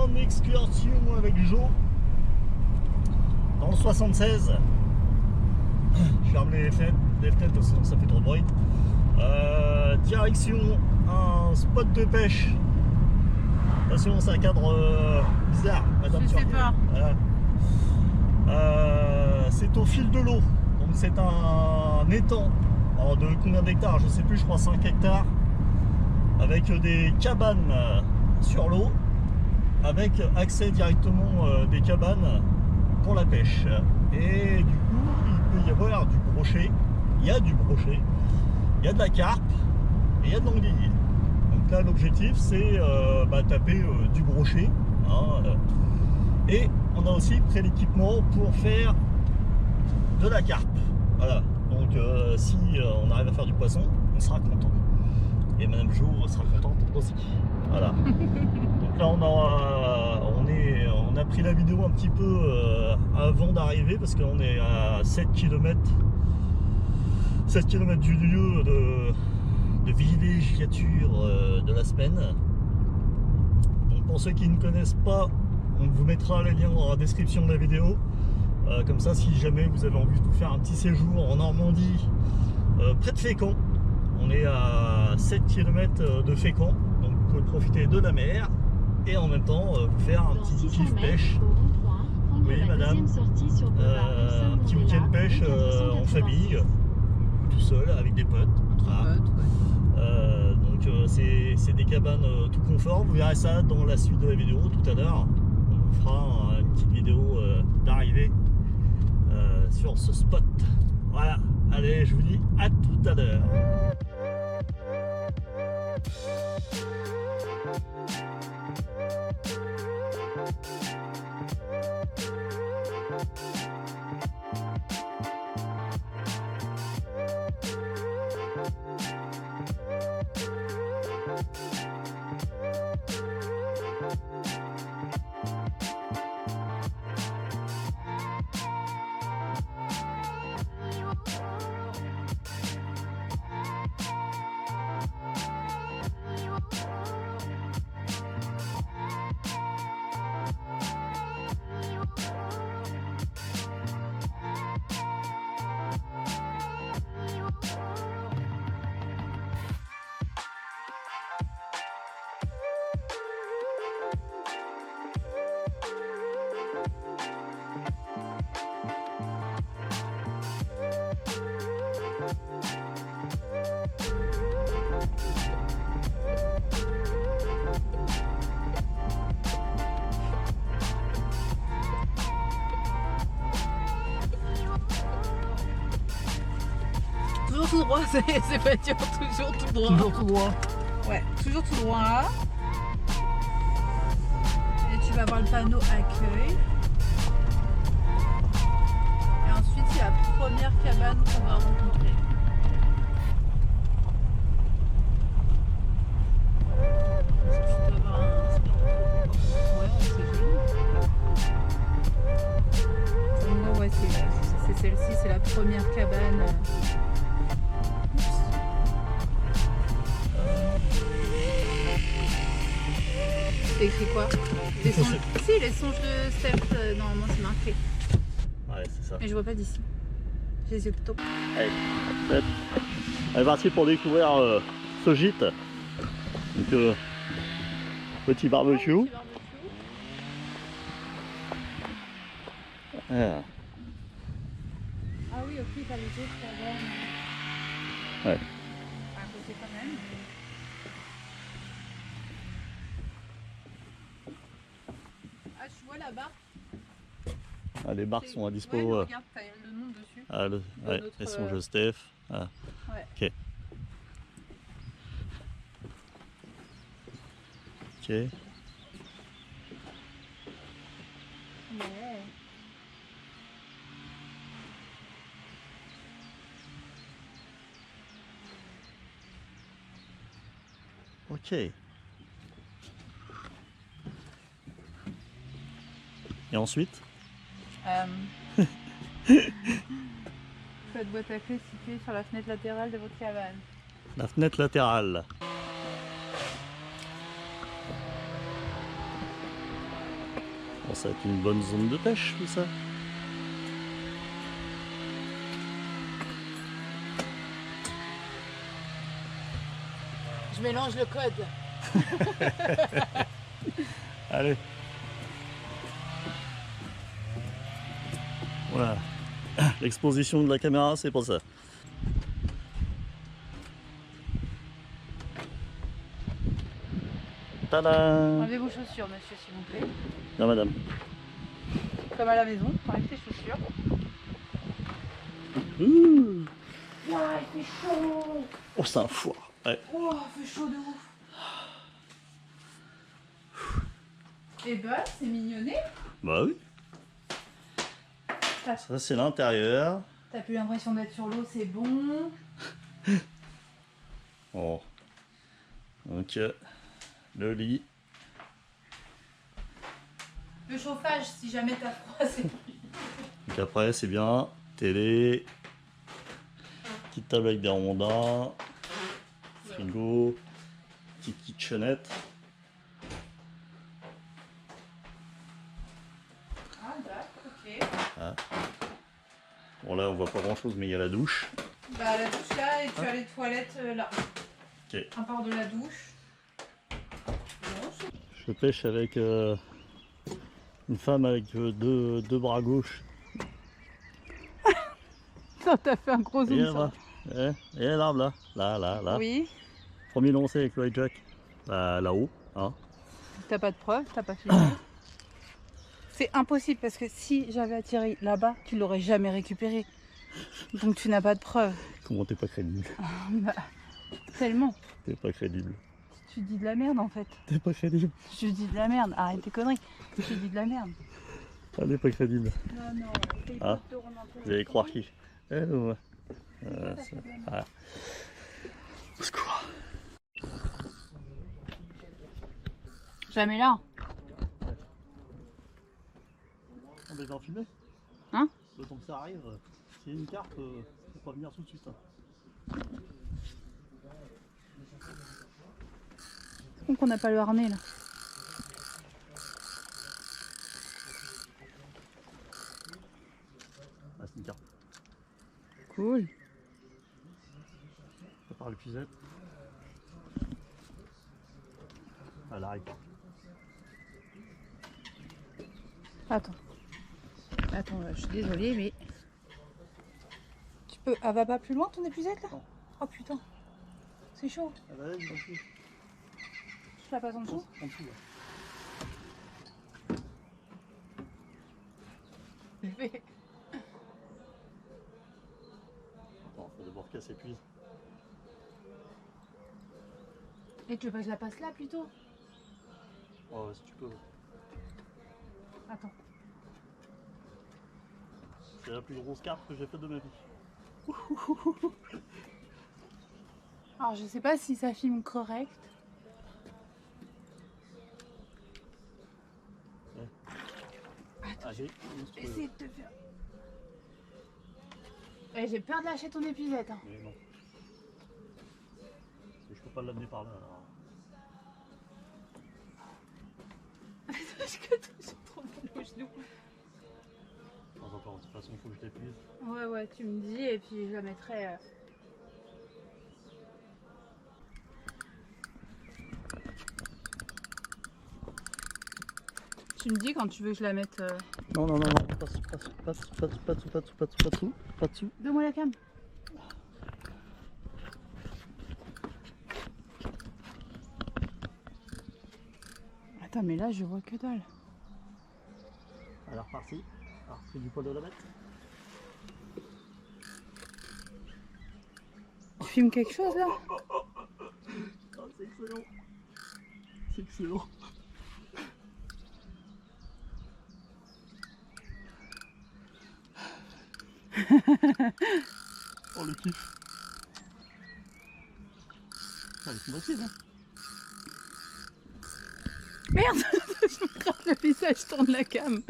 en excursion avec Jo dans le 76. Je ferme les fenêtres parce que sinon ça fait trop de bruit. Direction un spot de pêche. Attention, c'est un cadre bizarre, madame. Je sais pas. C'est au fil de l'eau. Donc c'est un étang. Alors de combien d'hectares? Je sais plus, je crois 5 hectares. Avec des cabanes sur l'eau. Avec accès directement des cabanes pour la pêche. Et du coup, il peut y avoir du brochet. Il y a du brochet. Il y a de la carpe. Et il y a de l'anguille. Donc là, l'objectif, c'est taper du brochet. Et on a aussi pris l'équipement pour faire de la carpe. Voilà. Donc si on arrive à faire du poisson, on sera content. Et Madame Jo sera contente aussi. Voilà. Donc là, on a pris la vidéo un petit peu avant d'arriver parce qu'on est à 7 km du lieu de villégiature de la semaine. Donc pour ceux qui ne connaissent pas, on vous mettra le lien dans la description de la vidéo. Comme ça, si jamais vous avez envie de vous faire un petit séjour en Normandie, près de Fécamp, on est à 7 km de Fécamp, donc vous pouvez profiter de la mer et en même temps vous faire un petit kiff pêche. Oui, madame, un petit week-end pêche en famille, tout seul, avec des potes. Donc c'est des cabanes tout confort. Vous verrez ça dans la suite de la vidéo tout à l'heure. On vous fera une petite vidéo d'arrivée sur ce spot. Voilà, allez, je vous dis à tout à l'heure. Tout droit, c'est pas dur, toujours tout droit. Toujours tout droit. Ouais, toujours tout droit. Et tu vas voir le panneau accueil. Et ensuite, c'est la première cabane qu'on va rencontrer. Tu dois avoir un spot. Ouais, c'est joli. Ouais, c'est celle-ci, c'est la première cabane. C'est écrit quoi? Les songes... Si, les songes de Steph, normalement c'est marqué. Ouais, c'est ça. Mais je vois pas d'ici. J'ai les yeux plutôt. Allez, on est parti pour découvrir ce gîte. Donc, petit barbecue. Ah oui, ok, t'as les autres cabanes. Ouais. À côté quand même. Ah, je vois la barre. Ah, les barques sont à dispo. Ouais, regarde, t'as le nom dessus. Ah, ouais, notre, elles sont de Steph. Ah. Ouais. Ok. Ok. Ouais. Ok. Et ensuite? Cette boîte à clés située sur la fenêtre latérale de votre cabane. La fenêtre latérale. Bon, ça va être une bonne zone de pêche tout ça. Je mélange le code. Allez. Voilà. L'exposition de la caméra, c'est pour ça. Tada! Enlevez vos chaussures, monsieur, s'il vous plaît. Non, madame. Comme à la maison, enlève tes chaussures. Ouh. Ouah, il fait chaud. Oh, c'est un four. Ouais. Oh, il fait chaud de ouf. Eh ben, c'est mignonné. Bah oui. Ça, c'est l'intérieur. T'as plus l'impression d'être sur l'eau, c'est bon. Oh. Donc, le lit. Le chauffage, si jamais t'as froid, c'est bon. Donc après, c'est bien. Télé. Petite table avec des rondins. Frigo. Petite kitchenette. Ah, d'accord, ok. Ah. Bon, là, on voit pas grand chose, mais il y a la douche. Bah, la douche là, et tu as les toilettes là. Ok. À part de la douche. Je pêche avec une femme avec deux bras gauches. Ça t'a fait un gros Et zoom, là-bas. Et l'arbre là. Là. Oui. Premier lancé avec le Jack. Là-haut. Hein. T'as pas de preuve, t'as pas filmé. C'est impossible parce que si j'avais attiré là-bas, tu l'aurais jamais récupéré. Donc tu n'as pas de preuve. Comment t'es pas crédible? Bah, tellement. T'es pas crédible. Tu dis de la merde en fait. T'es pas crédible. Je dis de la merde. Arrête tes conneries. Je dis de la merde. Elle est pas crédible. Non, non. Ah, vous allez croire qui? Elle ou moi? Ah. Au secours. Jamais là. On va en filmer? Hein? Le temps que ça arrive, s'il y a une carte, faut pas venir tout de suite. Hein. Donc on n'a pas le harnais là. Ah, c'est une carte. Cool. Ça part l'épuisette. Elle arrive. Attends. Attends, je suis désolée mais... Tu peux... Elle va pas plus loin ton épuisette là? Non. Oh putain. C'est chaud. Ah bah là, il est en dessous. Je la passe en dessous? En dessous, là. Bébé. Attends, faut d'abord qu'elle s'épuise. Et tu veux pas que je la passe là plutôt? Oh, ouais, si tu peux. Attends. C'est la plus grosse carte que j'ai faite de ma vie. Alors je sais pas si ça filme correct. Ah, j'ai Essaye de te faire... Eh, j'ai peur de lâcher ton épuisette. Hein. Mais non. Je peux pas l'amener par là. Alors. Parce que j'ai trop mal au genou. Attends, de toute façon, il faut que je l'épuise. Ouais, tu me dis et puis je la mettrai... Tu me dis quand tu veux que je la mette... Non, pas dessous. Donne-moi la cam. Attends, mais là je vois que dalle. Elle est repartie. Elle a repris du poil de la bête. Tu filmes quelque chose là? Oh, c'est excellent. C'est excellent. Oh le kiff. Ah, c'est facile, hein. Merde. Je me gratte le visage, je tourne la cam.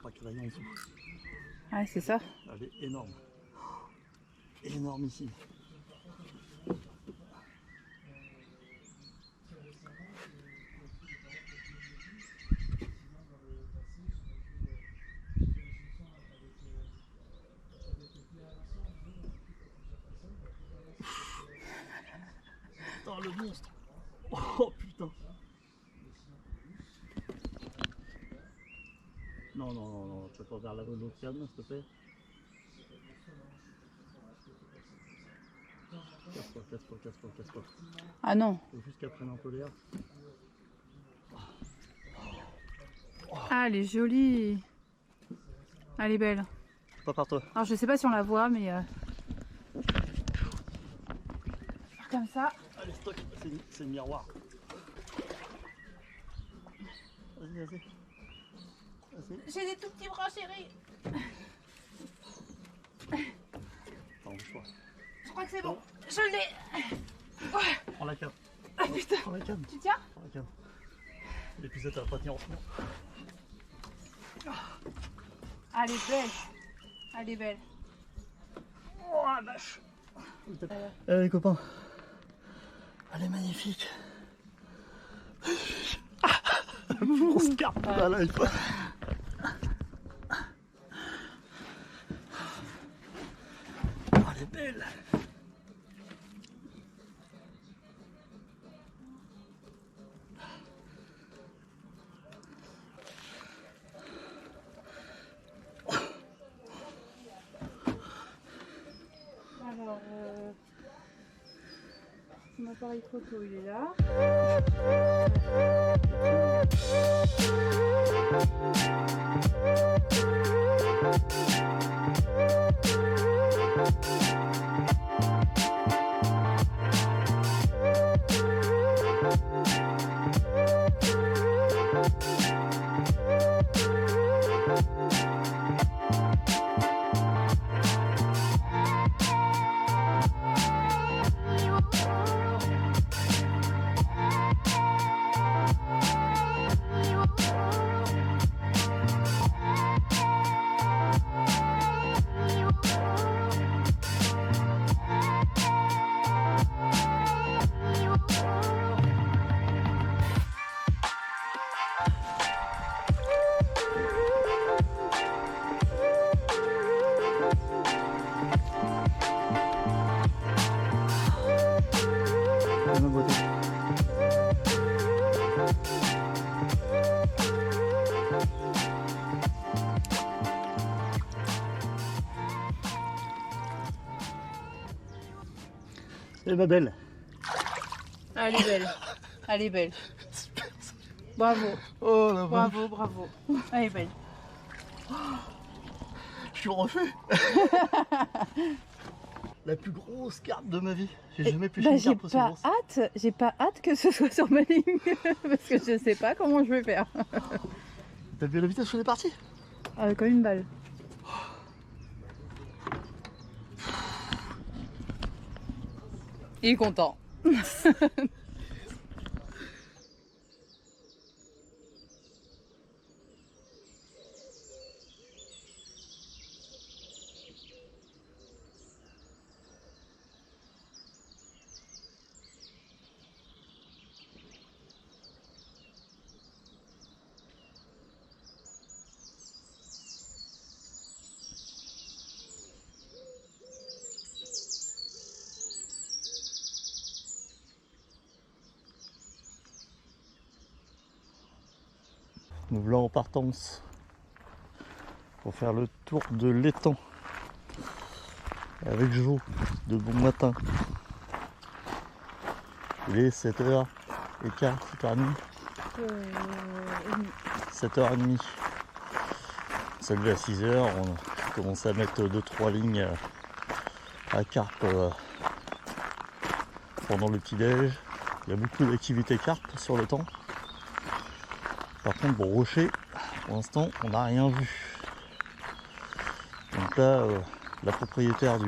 Pas qu'elle aille en dessous. Ouais, c'est ça. Elle est énorme. Énormissime. Non, non, non, non, je peux pas vers l'eau calme, s'il te plaît. Casse-toi, casse-toi, casse-toi, casse-toi. Ah non. Faut juste qu'elle prenne un peu l'air. Ah, elle est jolie. Elle est belle. Pas par toi. Alors je sais pas si on la voit, mais comme ça. Allez, stock, c'est le miroir. Vas-y, vas-y. Vas-y. J'ai des tout petits bras, chérie. Attends, bouge-toi. Je crois que c'est bon. Je l'ai. Prends la canne. Ah putain. Prends la canne. Tu tiens? Prends la canne. L'épisode, ça va pas tenir en ce moment. Ah, elle est belle. Elle est belle. Oh la vache. Les copains. Elle est magnifique. Grosse carpe de la life. Oh, elle est belle. Alors, mon appareil photo, il est là. Et ma belle. Elle est belle. Elle est belle. Bravo. Oh la vache. Bravo, bravo. Elle est belle. Je suis refait. La plus grosse carpe de ma vie. J'ai jamais pêché une carpe aussi grosse. J'ai pas hâte que ce soit sur ma ligne. Parce que je sais pas comment je vais faire. T'as vu la vitesse où on est parti? Comme une balle. Il est content. Nous voilà en partance pour faire le tour de l'étang avec Jo de bon matin. Il est 7h15, 7h30. 7h30. On s'est levé à 6h, on commence à mettre 2-3 lignes à carpe pendant le petit-déj. Il y a beaucoup d'activités carpe sur le temps. Par contre, bon, rocher, pour l'instant, on n'a rien vu. Donc là, la propriétaire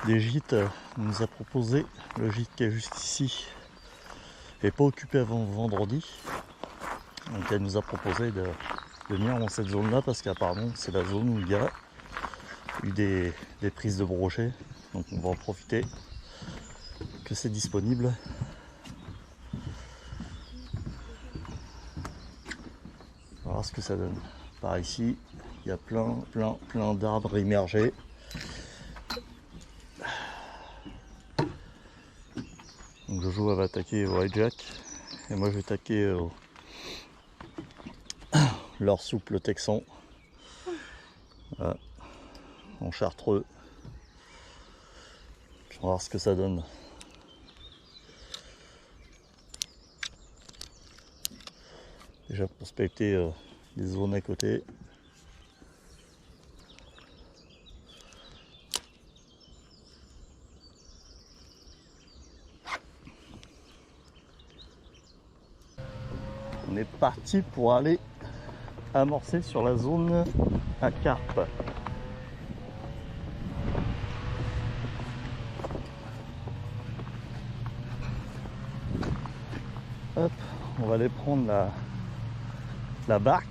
des gîtes nous a proposé, le gîte qui est juste ici, n'est pas occupé avant vendredi. Donc elle nous a proposé de venir dans cette zone-là parce qu'apparemment, c'est la zone où il y a eu des prises de brochet. Donc on va en profiter que c'est disponible. On va voir ce que ça donne. Par ici, il y a plein d'arbres immergés. Donc Jojo va attaquer au hijack et moi je vais attaquer leur souple texan. Voilà. En chartreux. On va voir ce que ça donne. Déjà prospecter les zones à côté. On est parti pour aller amorcer sur la zone à carpe. Hop, on va aller prendre la barque.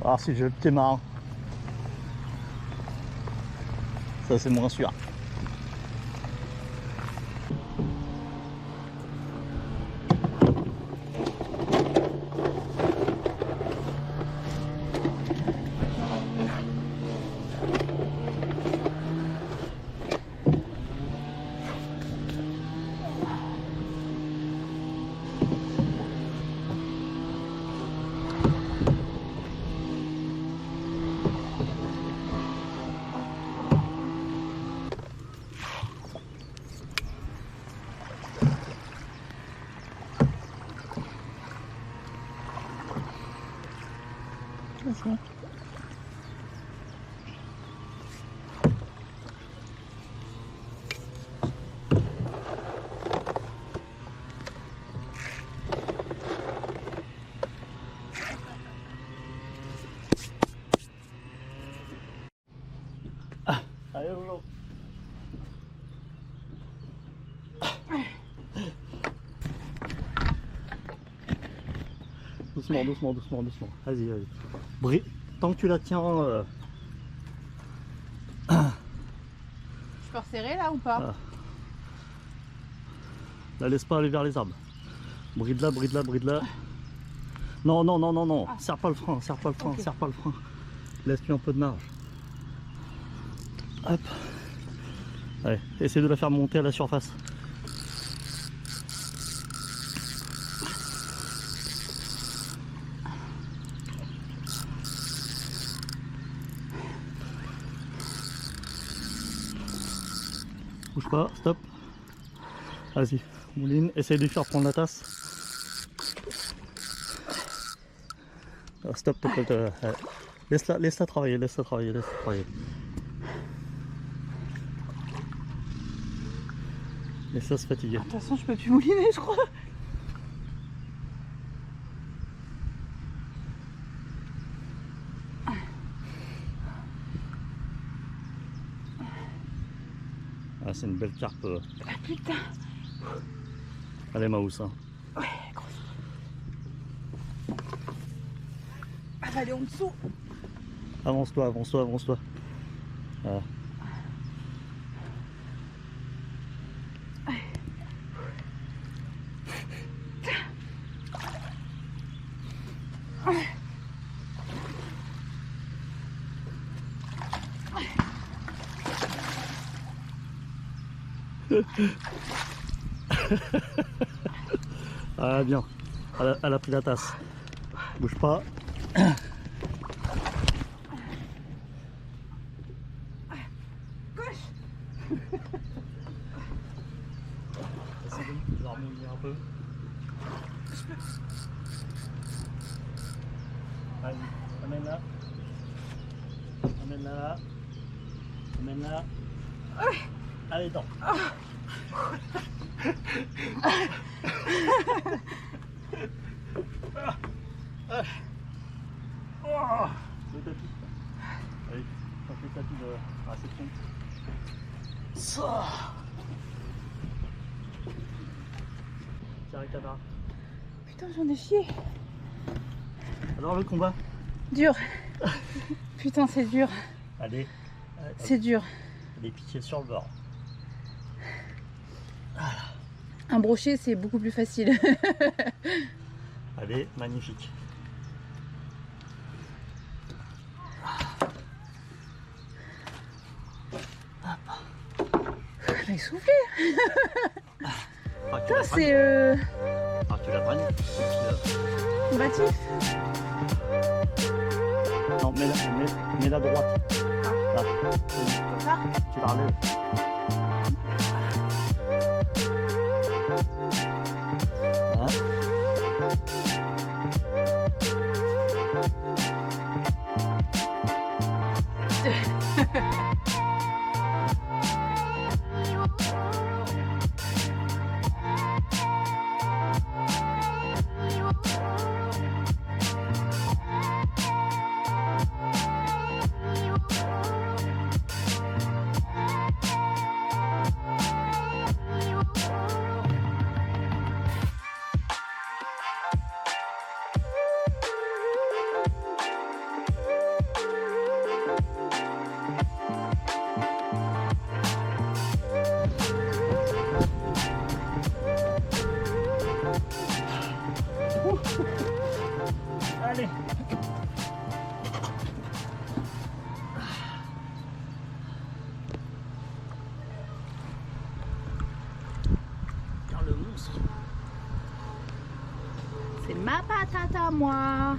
Alors si j'ai le pied marin. Ça c'est moins sûr. Allez, Lolo. Doucement, doucement, doucement, doucement. Vas-y, vas-y. Tant que tu la tiens... Je peux resserrer là ou pas? Ah. La laisse pas aller vers les arbres. Bride-la, bride-la, bride-la. Non, non, non, non, non. Ah. Serre pas le frein, serre pas le frein, Okay. serre pas le frein. Laisse-lui un peu de marge. Hop. Allez, essaie de la faire monter à la surface. Bouge pas, stop. Vas-y, mouline, essaye de lui faire prendre la tasse. Ah, stop, laisse-la travailler, laisse-la travailler, laisse-la travailler. Laisse-la se fatiguer. De toute façon, je peux plus mouliner, je crois. Ah, c'est une belle carpe. Ah putain. Elle est maousse. Hein. Ouais, grosse. Elle va aller en dessous. Avance-toi, avance-toi, avance-toi. Voilà. Ah bien, elle a pris la tasse. Bouge pas. Gauche. Essaye de l'harmonier un peu. Vas-y, amène-la. Amène-la là. Amène-la. Allez, attends. Le tapis. Allez, on fait le tapis de la réception. Ça. Tiens, Ricarda. Putain, j'en ai chié. Alors le combat. Dur. Putain, c'est dur. Allez. C'est dur. Les pieds sur le bord. Un brochet, c'est beaucoup plus facile. Allez, magnifique. Hop. essoufflé. Ah, Putain, c'est Ah, tu la prennes. combatif. Non, mets la droite. Là. Comme ça. Tu la relèves. Voilà. Allez. Regarde le monstre. C'est ma patate à moi.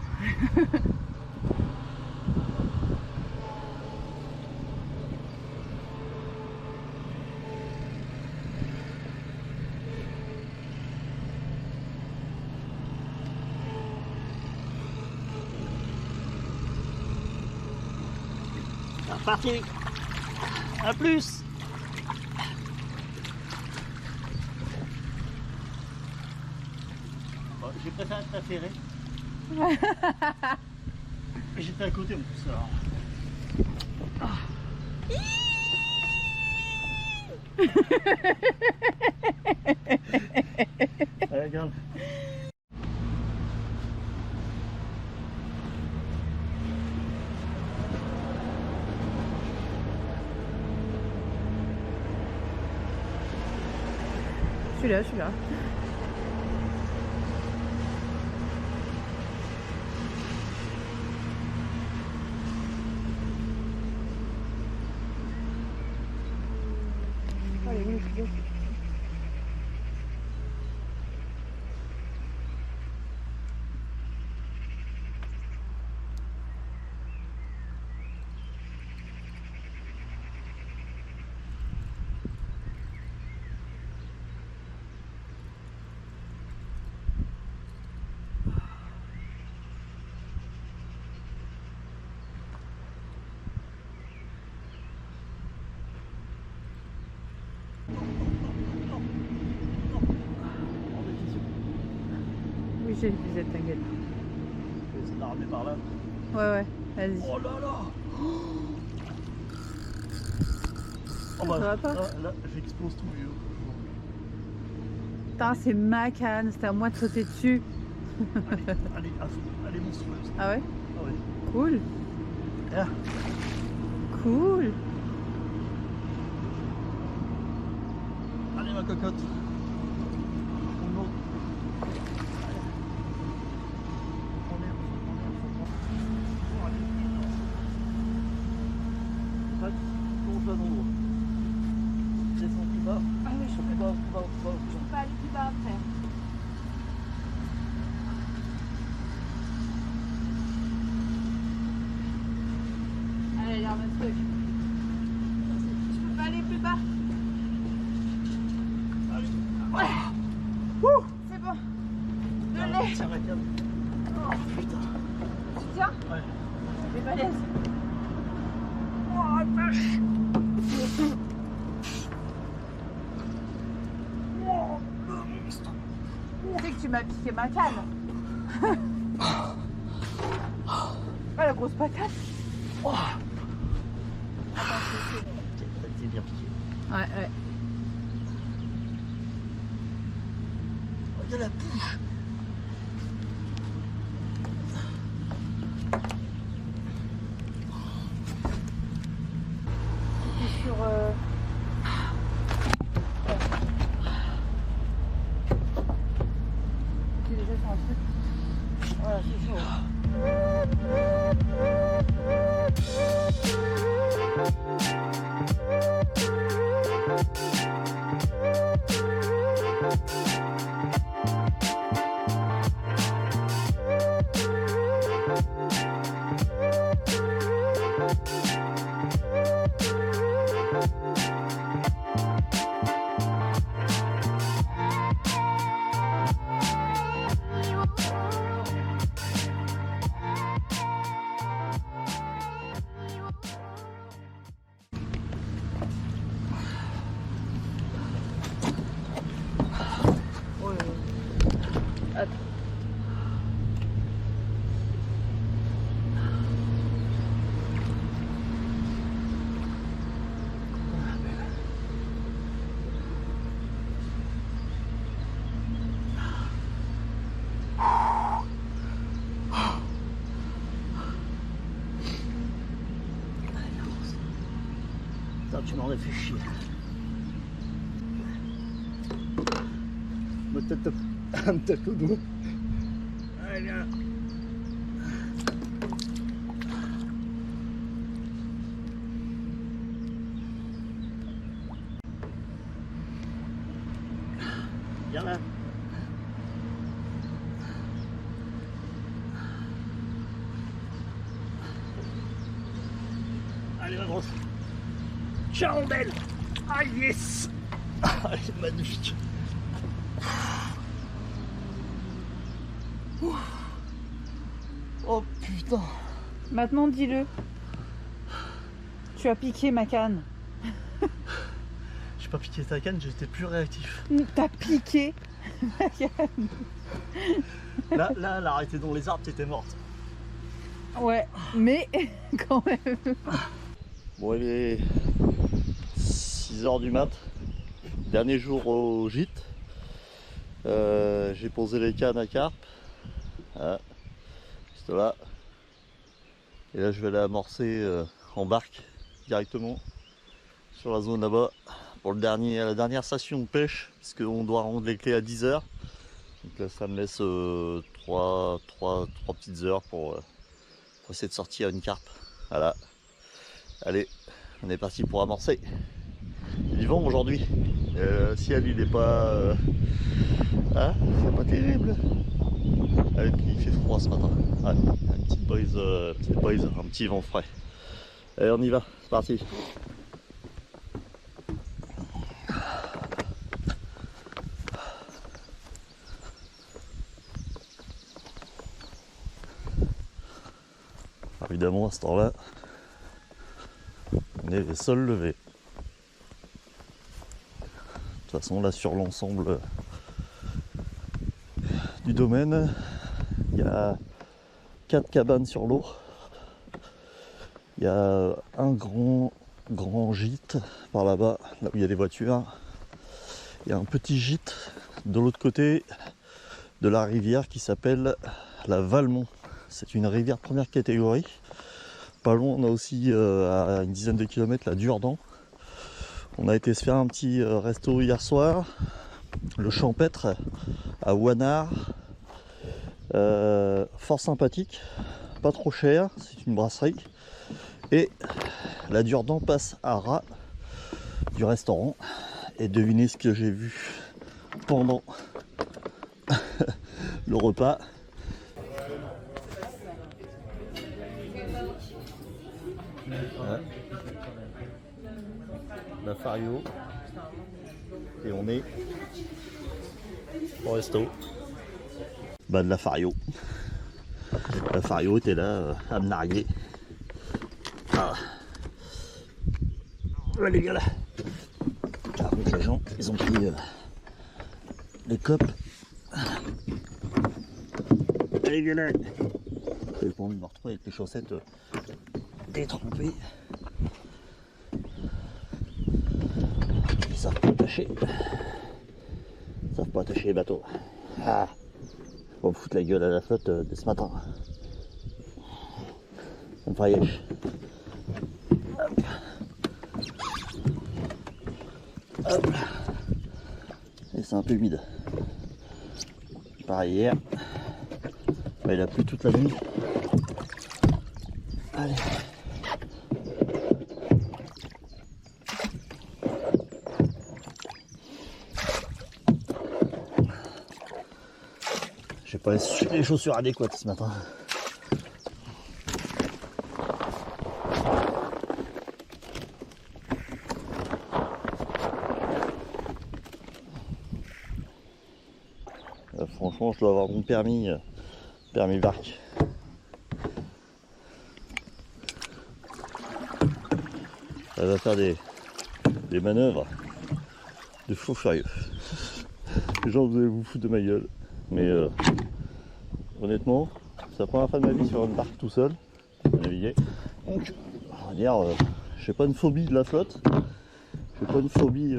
C'est reparti. À plus. Bon, j'ai préféré te préférer. J'étais à côté en plus alors. Allez, regarde. Je suis là. Allez, go. Oui, j'ai l'épuisette, t'inquiète. Je vais essayer de la ramener par là. Ouais, vas-y. Oh là là. Oh Ça bah, va pas là j'explose tout vieux. Putain, c'est ma canne, c'était à moi de sauter dessus. Elle est monstrueuse. Ah ouais? Ah ouais. Cool. Ah. Cool. Allez ma cocotte. On monte. Plonge-la dans l'eau. Descends plus bas. Ah oui, Plus bas. Je peux pas aller plus bas après. Allez, regarde un truc. Je peux pas aller plus bas. Allez. C'est bon. Je l'ai. Tiens, regarde. Oh putain. Tu tiens? Ouais. Les balaises. Oh la vache. Oh le monstre. Tu sais que tu m'as piqué ma canne. Oh, la grosse patate. Oh. T'es bien piqué. Ouais. Regarde la bouche. C'était sur... C'est déjà sur un truc. Voilà, c'est chaud. Putain, tu m'en as fait chier. Peut-être un petit coup d'eau. Allez, viens là. Viens là. Allez, ma grosse. Chandelle. Ah yes. Ah, elle est magnifique. Oh putain. Maintenant, dis-le. Tu as piqué ma canne. J'ai pas piqué ta canne, j'étais plus réactif. T'as piqué ma canne. Là, elle a arrêté dans les arbres, t'étais morte. Ouais, mais quand même. Bon, il est 6h du mat. Dernier jour au gîte. J'ai posé les cannes à carpe. Voilà. Juste là. Et là, je vais aller amorcer en barque directement sur la zone là-bas pour la dernière station de pêche, parce qu'on doit rendre les clés à 10h. Donc là, ça me laisse 3 petites heures pour essayer de sortir une carpe. Voilà. Allez, on est parti pour amorcer. Il vent aujourd'hui. Le ciel, il est pas... Hein, c'est pas terrible. Allez, puis il fait froid ce matin. Allez, une petite brise, un petit vent frais. Allez, on y va, c'est parti. Évidemment, à ce temps-là, on est les seuls levés. De toute façon, là, sur l'ensemble du domaine, il y a 4 cabanes sur l'eau. Il y a un grand gîte par là-bas, là où il y a des voitures. Il y a un petit gîte de l'autre côté de la rivière qui s'appelle la Valmont. C'est une rivière de première catégorie. Pas loin, on a aussi à une dizaine de kilomètres la Durdan. On a été se faire un petit resto hier soir, le Champêtre à Ouanard. Fort sympathique, pas trop cher, c'est une brasserie. Et la Durdan passe à ras du restaurant. Et devinez ce que j'ai vu pendant le repas. Ouais. La Fario. Et on est au resto. Bah, de la Fario. La Fario était là à me narguer. Ah. Allez, viens là. Ah, donc les gens, ils ont pris les copes. Allez, viens là. J'ai pas envie de me retrouver avec les chaussettes détrempées. Ils savent pas attacher. Ils savent pas attacher les bateaux. Ah. On va me foutre la gueule à la flotte dès ce matin. Ça me fera yesh. Hop. Hop. Et c'est un peu humide. Pareil hier. Mais il a plu toute la nuit. Allez. J'ai pas les chaussures adéquates ce matin. Franchement, je dois avoir mon permis barque. Ça va faire des manœuvres de fou furieux. Les gens, vous allez vous foutre de ma gueule. Mais honnêtement, c'est la première fois de ma vie sur une barque tout seul, naviguer. Donc, on va dire, j'ai pas une phobie de la flotte. J'ai pas une phobie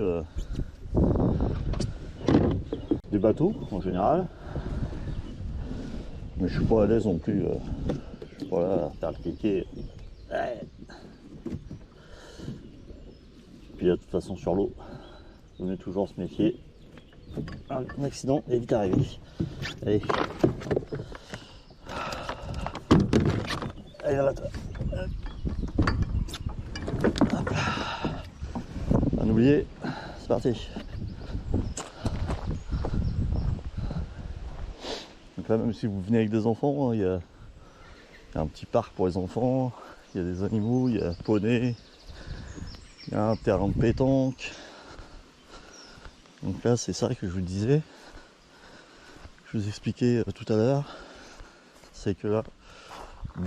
des bateaux en général. Mais je suis pas à l'aise non plus. Je suis pas là à faire le kéké. Ouais. Puis de toute façon sur l'eau, on est toujours se méfier. Un accident est vite arrivé. Allez. Allez là, toi. Hop là. Pas oublier, c'est parti. Donc là, même si vous venez avec des enfants, il y a un petit parc pour les enfants, il y a des animaux, il y a un poney, il y a un terrain de pétanque. Donc là, c'est ça que je vous disais, je vous expliquais tout à l'heure, c'est que là,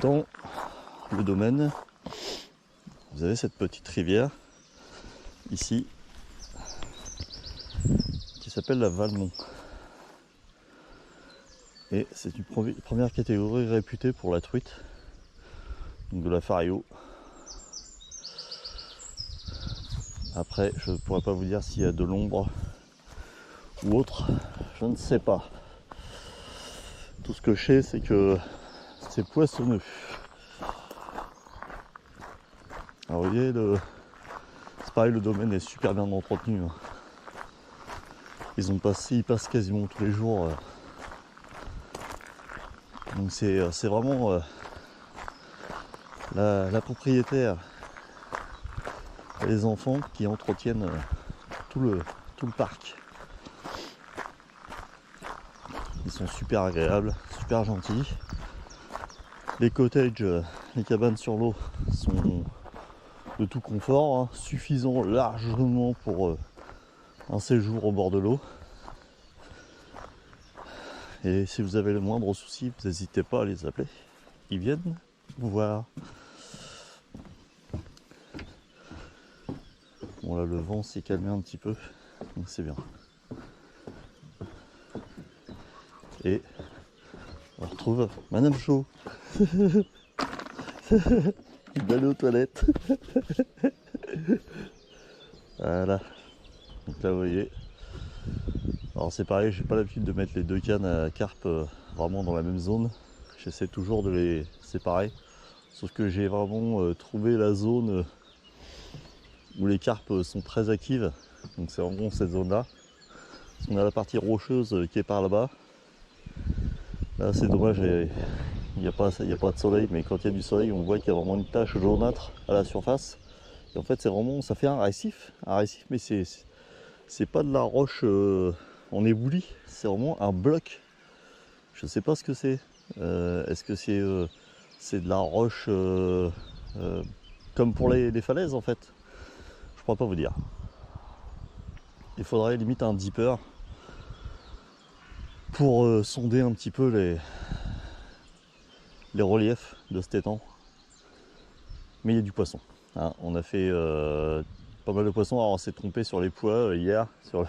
dans le domaine, vous avez cette petite rivière, ici, qui s'appelle la Valmont. Et c'est une première catégorie réputée pour la truite, donc de la fario. Après, je ne pourrais pas vous dire s'il y a de l'ombre ou autre, je ne sais pas. Tout ce que je sais, c'est que c'est poissonneux. Alors vous voyez, c'est pareil, le domaine est super bien entretenu. Ils passent quasiment tous les jours. Donc c'est vraiment la propriétaire et les enfants qui entretiennent tout le parc. Ils sont super agréables, super gentils. Les cottages, les cabanes sur l'eau sont de tout confort, hein, suffisant largement pour un séjour au bord de l'eau. Et si vous avez le moindre souci, vous n'hésitez pas à les appeler. Ils viennent vous voir. Bon là, le vent s'est calmé un petit peu, donc c'est bien. Et on retrouve Madame Chaud. Il va aller aux toilettes. Voilà. Donc là vous voyez. Alors c'est pareil, j'ai pas l'habitude de mettre les deux cannes à carpe vraiment dans la même zone. J'essaie toujours de les séparer. Sauf que j'ai vraiment trouvé la zone où les carpes sont très actives. Donc c'est vraiment cette zone là. On a la partie rocheuse qui est par là-bas. Là c'est dommage, il n'y a pas de soleil, mais quand il y a du soleil, on voit qu'il y a vraiment une tache jaunâtre à la surface. Et en fait c'est vraiment, ça fait un récif, mais c'est pas de la roche en éboulis, c'est vraiment un bloc. Je sais pas ce que c'est. Est-ce que c'est de la roche comme pour les falaises en fait? Je pourrais pas vous dire. Il faudrait limite un dipper pour sonder un petit peu les reliefs de cet étang. Mais il y a du poisson. Hein. On a fait pas mal de poissons. Alors on s'est trompé sur les poids hier, sur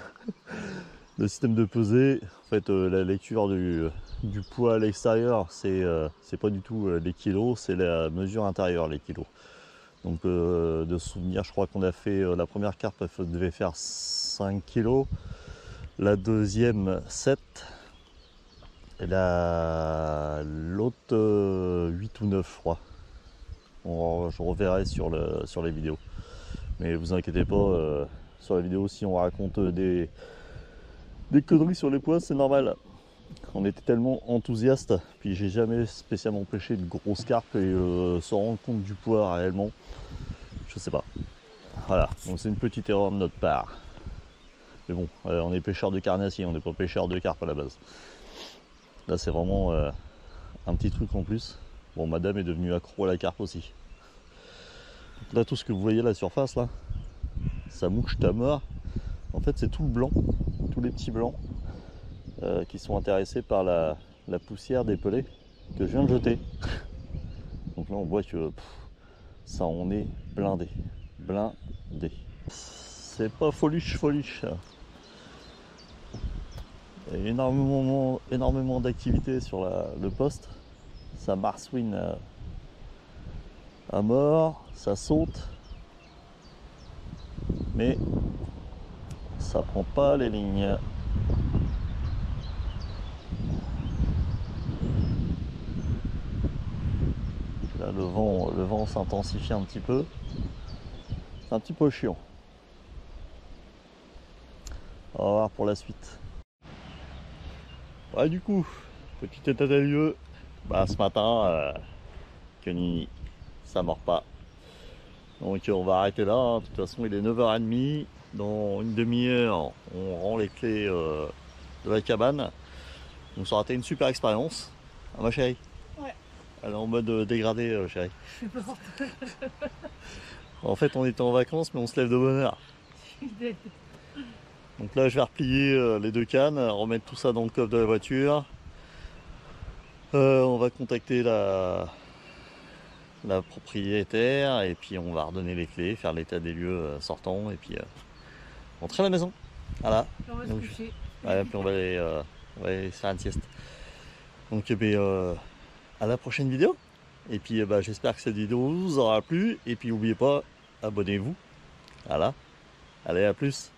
le système de pesée. En fait, la lecture du poids à l'extérieur, c'est pas du tout les kilos, c'est la mesure intérieure, les kilos. Donc de souvenir, je crois qu'on a fait la première carpe, elle devait faire 5 kilos, la deuxième 7, et l'autre 8 ou 9, je crois. Je reverrai sur les vidéos. Mais vous inquiétez pas, sur la vidéo, si on raconte des conneries sur les poids, c'est normal. On était tellement enthousiastes, puis j'ai jamais spécialement pêché de grosses carpes et se rendre compte du poids réellement, je sais pas. Voilà, donc c'est une petite erreur de notre part. Mais bon, on est pêcheur de carnassiers, on n'est pas pêcheur de carpe à la base. Là c'est vraiment un petit truc en plus. Bon, madame est devenue accro à la carpe aussi. Donc là tout ce que vous voyez à la surface là, ça mouche ta mort. En fait c'est tout le blanc, tous les petits blancs. qui sont intéressés par la poussière des pelets que je viens de jeter. Donc là on voit que ça en est blindé. C'est pas foluche. Il y a énormément d'activité sur le poste. Ça marsouine à mort, ça saute, mais ça prend pas les lignes. Là, le vent s'intensifie un petit peu. C'est un petit peu chiant. On va voir pour la suite. Ouais, du coup, petit état des lieux. Ce matin, Kenny, ça mord pas. Donc on va arrêter là. Hein. De toute façon, il est 9h30. Dans une demi-heure, on rend les clés de la cabane. Donc ça aura été une super expérience. Ah, ma chérie? Ouais. Elle est en mode dégradé, chérie. En fait, on était en vacances, mais on se lève de bonne heure. Donc là, je vais replier les 2 cannes, remettre tout ça dans le coffre de la voiture. On va contacter la propriétaire et puis on va redonner les clés, faire l'état des lieux sortant et puis rentrer à la maison. Voilà. On va se coucher. Ouais, puis on va aller faire une sieste. Donc à la prochaine vidéo. Et puis j'espère que cette vidéo vous aura plu. Et puis n'oubliez pas, abonnez-vous. Voilà. Allez, à plus.